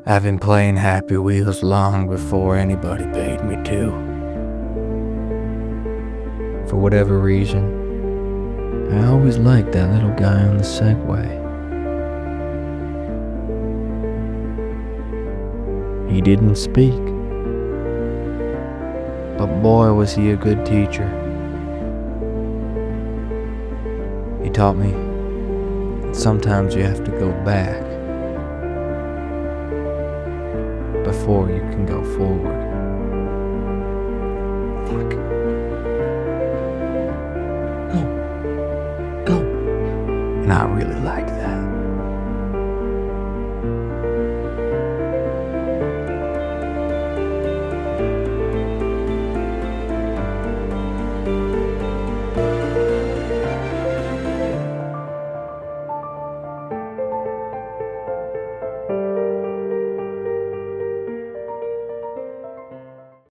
I've been playing Happy Wheels long before anybody paid me to. For whatever reason, I always liked that little guy on the Segway. He didn't speak, but boy was he a good teacher. He taught me that sometimes you have to go back before you can go forward. Fuck. Go. And I really like that.